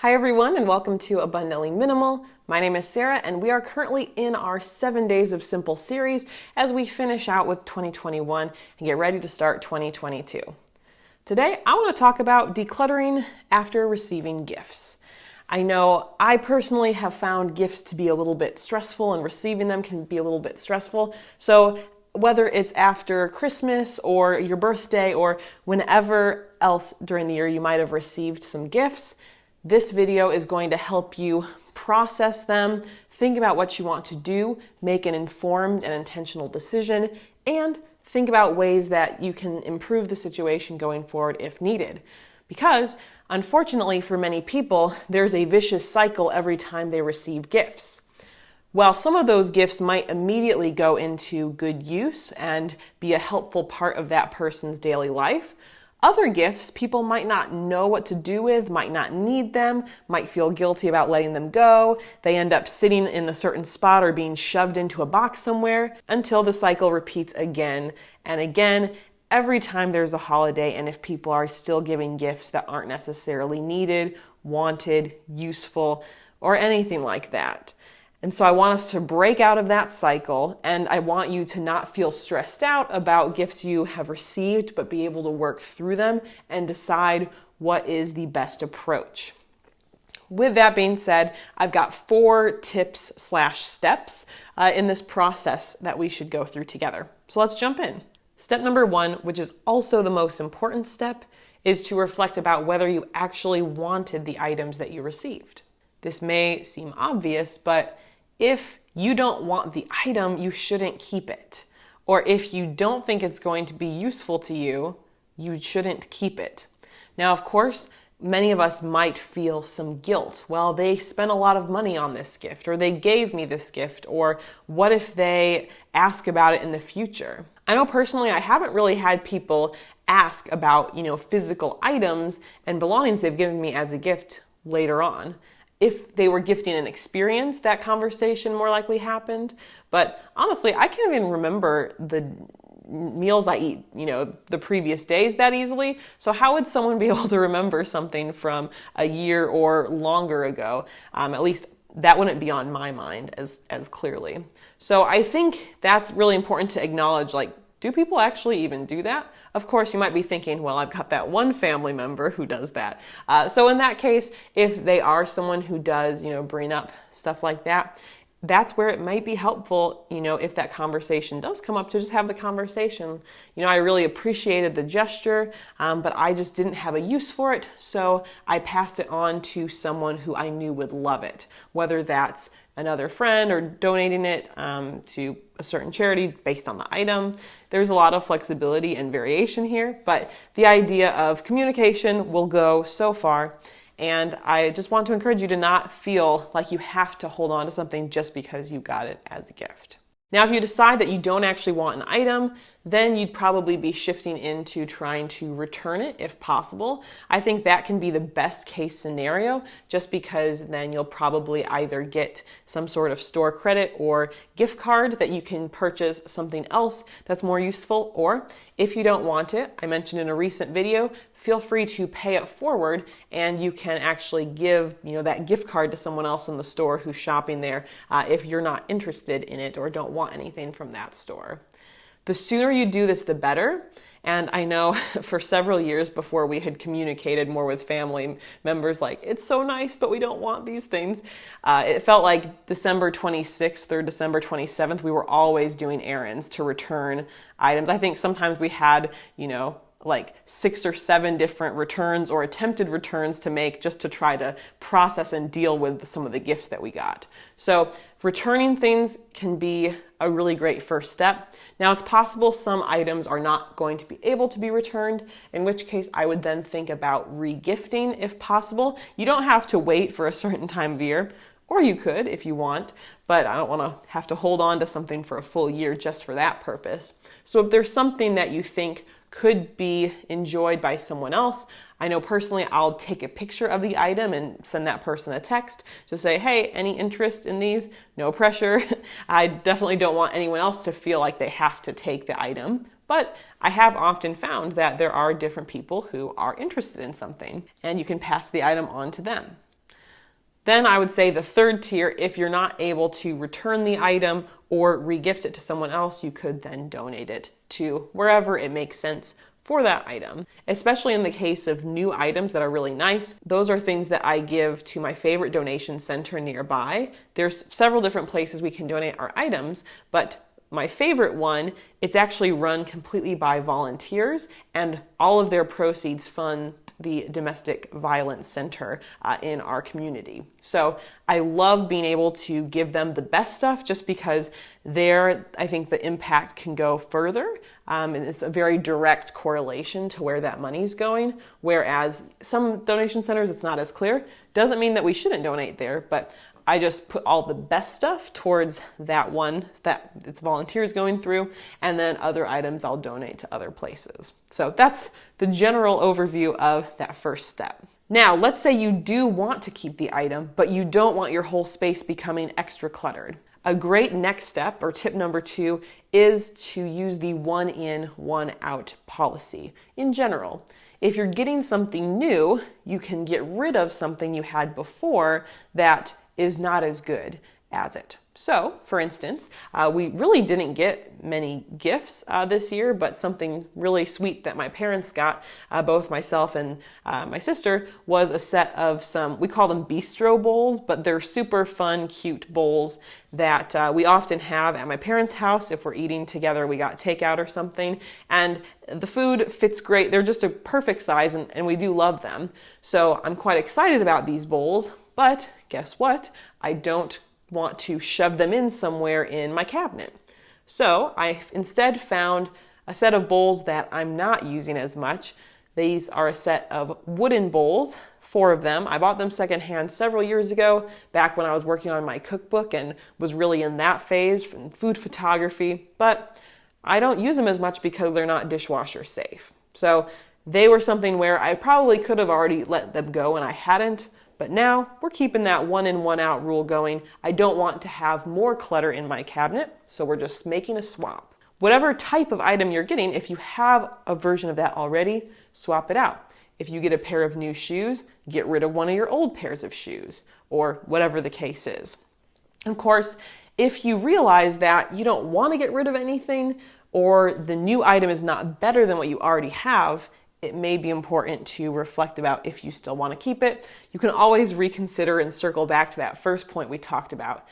Hi everyone, and welcome to Abundantly Minimal. My name is Sarah, and we are currently in our 7 Days of Simple series as we finish out with 2021 and get ready to start 2022. Today, I want to talk about decluttering after receiving gifts. I know I personally have found gifts to be a little bit stressful, and receiving them can be a little bit stressful. So whether it's after Christmas or your birthday or whenever else during the year you might have received some gifts, this video is going to help you process them, think about what you want to do, make an informed and intentional decision, and think about ways that you can improve the situation going forward if needed. Because, unfortunately for many people, there's a vicious cycle every time they receive gifts. While some of those gifts might immediately go into good use and be a helpful part of that person's daily life, other gifts people might not know what to do with, might not need them, might feel guilty about letting them go. They end up sitting in a certain spot or being shoved into a box somewhere until the cycle repeats again and again every time there's a holiday, and if people are still giving gifts that aren't necessarily needed, wanted, useful, or anything like that. And so I want us to break out of that cycle, and I want you to not feel stressed out about gifts you have received, but be able to work through them and decide what is the best approach. With that being said, I've got 4 tips/steps in this process that we should go through together. So let's jump in. Step number 1, which is also the most important step, is to reflect about whether you actually wanted the items that you received. This may seem obvious, but if you don't want the item, you shouldn't keep it. Or if you don't think it's going to be useful to you, you shouldn't keep it. Now, of course, many of us might feel some guilt. Well, they spent a lot of money on this gift, or they gave me this gift, or what if they ask about it in the future? I know personally, I haven't really had people ask about, physical items and belongings they've given me as a gift later on. If they were gifting an experience, that conversation more likely happened. But honestly, I can't even remember the meals I eat, the previous days that easily. So how would someone be able to remember something from a year or longer ago? At least that wouldn't be on my mind as clearly. So I think that's really important to acknowledge, do people actually even do that? Of course, you might be thinking, well, I've got that one family member who does that. So in that case, if they are someone who does, bring up stuff like that, that's where it might be helpful, if that conversation does come up, to just have the conversation. I really appreciated the gesture, but I just didn't have a use for it, so I passed it on to someone who I knew would love it, whether that's another friend or donating it to a certain charity based on the item. There's a lot of flexibility and variation here, but the idea of communication will go so far. And I just want to encourage you to not feel like you have to hold on to something just because you got it as a gift. Now, if you decide that you don't actually want an item, then you'd probably be shifting into trying to return it if possible. I think that can be the best case scenario, just because then you'll probably either get some sort of store credit or gift card that you can purchase something else that's more useful. Or if you don't want it, I mentioned in a recent video, feel free to pay it forward, and you can actually give that gift card to someone else in the store who's shopping there if you're not interested in it or don't want anything from that store. The sooner you do this, the better. And I know for several years before we had communicated more with family members, it's so nice, but we don't want these things. It felt like December 26th or December 27th, we were always doing errands to return items. I think sometimes we had, 6 or 7 different returns or attempted returns to make, just to try to process and deal with some of the gifts that we got. So returning things can be a really great first step. Now, it's possible some items are not going to be able to be returned, in which case I would then think about re-gifting if possible. You don't have to wait for a certain time of year, or you could if you want, but I don't want to have to hold on to something for a full year just for that purpose. So if there's something that you think could be enjoyed by someone else, I know personally I'll take a picture of the item and send that person a text to say, hey, any interest in these? No pressure. I definitely don't want anyone else to feel like they have to take the item, but I have often found that there are different people who are interested in something, and you can pass the item on to them. Then I would say the third tier, if you're not able to return the item or regift it to someone else, you could then donate it to wherever it makes sense for that item. Especially in the case of new items that are really nice, those are things that I give to my favorite donation center nearby. There's several different places we can donate our items, but my favorite one, it's actually run completely by volunteers, and all of their proceeds fund the domestic violence center in our community. So I love being able to give them the best stuff just because there, I think the impact can go further. And it's a very direct correlation to where that money's going. Whereas some donation centers, it's not as clear. Doesn't mean that we shouldn't donate there, but I just put all the best stuff towards that one that it's volunteers going through, and then other items I'll donate to other places. So that's the general overview of that first step. Now, let's say you do want to keep the item, but you don't want your whole space becoming extra cluttered. A great next step, or tip number 2, is to use the one in, one out policy in general. If you're getting something new, you can get rid of something you had before that is not as good as it. So, for instance, we really didn't get many gifts this year, but something really sweet that my parents got, both myself and my sister, was a set of some, we call them bistro bowls, but they're super fun, cute bowls that we often have at my parents' house. If we're eating together, we got takeout or something, and the food fits great. They're just a perfect size, and we do love them. So I'm quite excited about these bowls, but guess what? I don't want to shove them in somewhere in my cabinet. So I instead found a set of bowls that I'm not using as much. These are a set of wooden bowls, 4 of them. I bought them secondhand several years ago, back when I was working on my cookbook and was really in that phase from food photography, but I don't use them as much because they're not dishwasher safe. So they were something where I probably could have already let them go and I hadn't. But now we're keeping that one in, one out rule going. I don't want to have more clutter in my cabinet, so we're just making a swap. Whatever type of item you're getting, if you have a version of that already, swap it out. If you get a pair of new shoes, get rid of one of your old pairs of shoes, or whatever the case is. Of course, if you realize that you don't want to get rid of anything, or the new item is not better than what you already have, it may be important to reflect about if you still want to keep it. You can always reconsider and circle back to that first point we talked about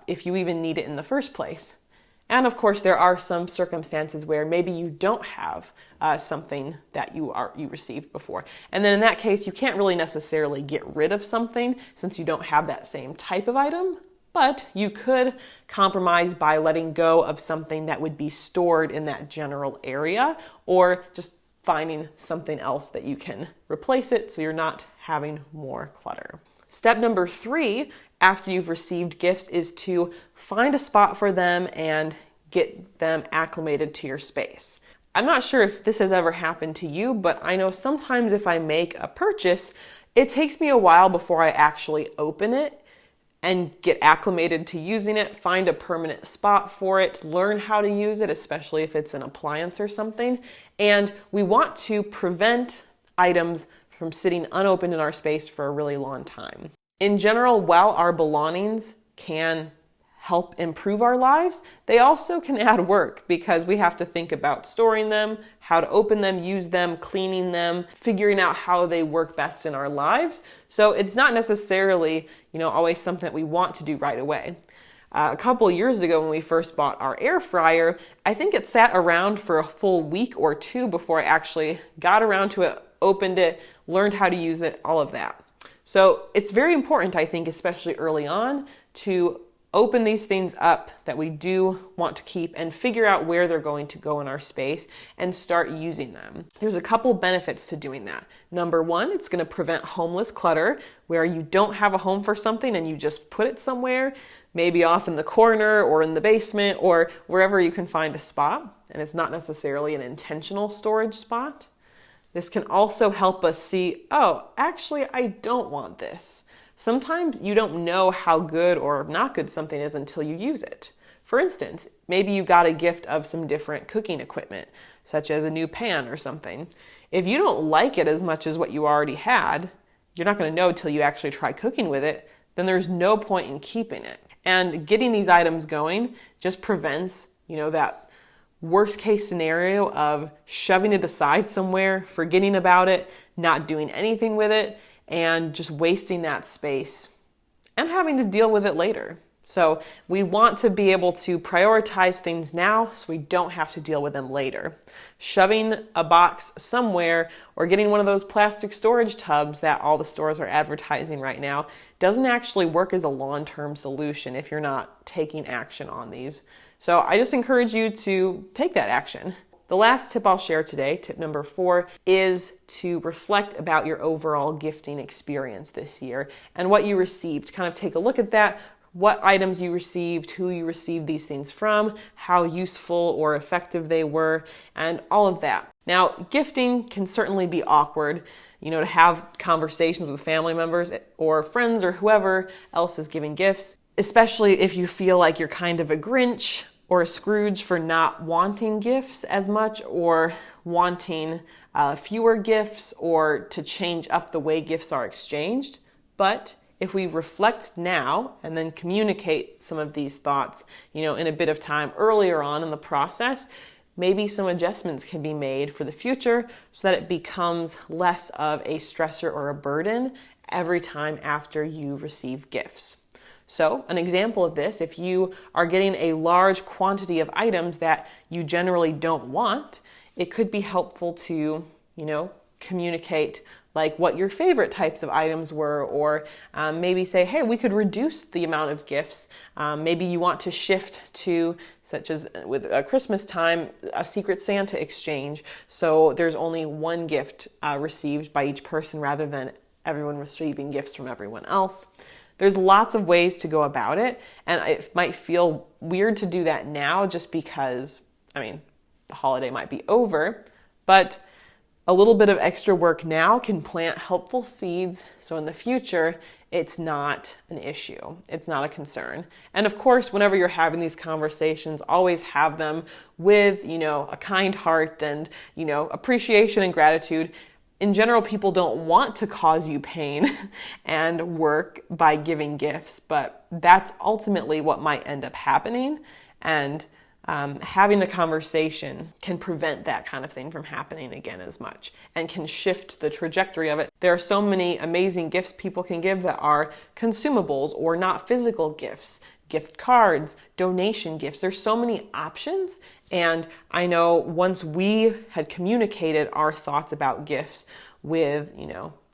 if you even need it in the first place. And of course, there are some circumstances where maybe you don't have something that you received before. And then in that case, you can't really necessarily get rid of something since you don't have that same type of item. But you could compromise by letting go of something that would be stored in that general area, or just finding something else that you can replace it so you're not having more clutter. Step number 3, after you've received gifts, is to find a spot for them and get them acclimated to your space. I'm not sure if this has ever happened to you, but I know sometimes if I make a purchase, it takes me a while before I actually open it and get acclimated to using it, find a permanent spot for it, learn how to use it, especially if it's an appliance or something. And we want to prevent items from sitting unopened in our space for a really long time. In general, while our belongings can help improve our lives, they also can add work because we have to think about storing them, how to open them, use them, cleaning them, figuring out how they work best in our lives. So it's not necessarily, always something that we want to do right away. A couple years ago when we first bought our air fryer, I think it sat around for a full week or 2 before I actually got around to it, opened it, learned how to use it, all of that. So it's very important, I think, especially early on, to open these things up that we do want to keep and figure out where they're going to go in our space and start using them. There's a couple benefits to doing that. Number 1, it's going to prevent homeless clutter, where you don't have a home for something and you just put it somewhere, maybe off in the corner or in the basement or wherever you can find a spot, and it's not necessarily an intentional storage spot. This can also help us see, actually, I don't want this. Sometimes you don't know how good or not good something is until you use it. For instance, maybe you got a gift of some different cooking equipment, such as a new pan or something. If you don't like it as much as what you already had, you're not going to know till you actually try cooking with it then there's no point in keeping it. And getting these items going just prevents, that worst case scenario of shoving it aside somewhere, forgetting about it, not doing anything with it, and just wasting that space and having to deal with it later. So we want to be able to prioritize things now so we don't have to deal with them later. Shoving a box somewhere or getting one of those plastic storage tubs that all the stores are advertising right now doesn't actually work as a long-term solution if you're not taking action on these. So I just encourage you to take that action. The last tip I'll share today, tip number 4, is to reflect about your overall gifting experience this year and what you received. Kind of take a look at that, what items you received, who you received these things from, how useful or effective they were, and all of that. Now, gifting can certainly be awkward, to have conversations with family members or friends or whoever else is giving gifts, especially if you feel like you're kind of a Grinch or a Scrooge for not wanting gifts as much or wanting fewer gifts or to change up the way gifts are exchanged. But if we reflect now and then communicate some of these thoughts, in a bit of time earlier on in the process, maybe some adjustments can be made for the future so that it becomes less of a stressor or a burden every time after you receive gifts. So an example of this, if you are getting a large quantity of items that you generally don't want, it could be helpful to, communicate like what your favorite types of items were, or maybe say, hey, we could reduce the amount of gifts. Maybe you want to shift to, such as with Christmas time, a Secret Santa exchange. So there's only one gift received by each person rather than everyone receiving gifts from everyone else. There's lots of ways to go about it, and it might feel weird to do that now just because, the holiday might be over, but a little bit of extra work now can plant helpful seeds, so in the future, it's not an issue. It's not a concern. And of course, whenever you're having these conversations, always have them with, a kind heart and, appreciation and gratitude. In general, people don't want to cause you pain and work by giving gifts, but that's ultimately what might end up happening. And having the conversation can prevent that kind of thing from happening again as much and can shift the trajectory of it. There are so many amazing gifts people can give that are consumables or not physical gifts, gift cards, donation gifts. There's so many options. And I know once we had communicated our thoughts about gifts with,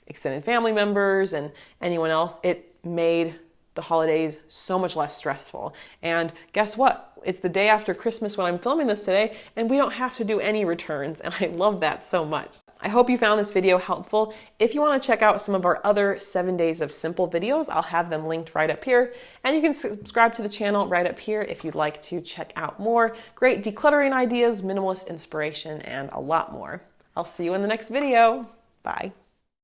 extended family members and anyone else, it made the holidays so much less stressful. And guess what? It's the day after Christmas when I'm filming this today, and we don't have to do any returns, and I love that so much. I hope you found this video helpful. If you want to check out some of our other 7 days of simple videos, I'll have them linked right up here, and you can subscribe to the channel right up here if you'd like to check out more great decluttering ideas, minimalist inspiration, and a lot more. I'll see you in the next video. Bye.